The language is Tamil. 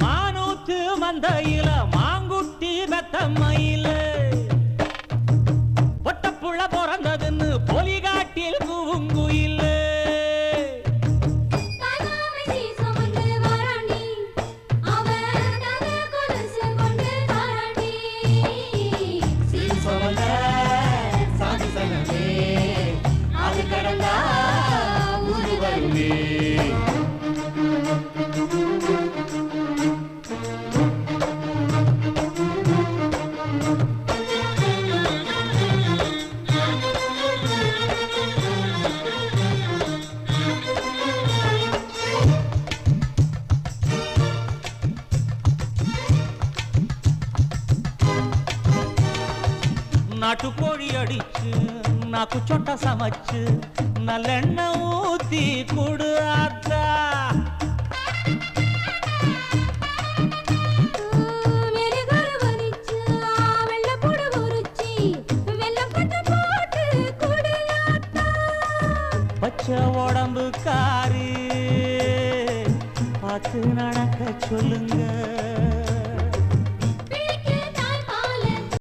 மானூத்து மந்தையில மாங்குட்டி மெத்தம்மையில பொட்டப்புள்ள பிறந்ததுன்னு பொலிகாட்டில் கூவுங்குயில நாட்டுக்கோழி அடிச்சு நாக்கு சொட்ட சமைச்சு நல்லெண்ணெய் ஊத்தி குடு ஆத்தா. பச்சை உடம்புக்காரி பார்த்து நடக்க சொல்லுங்க.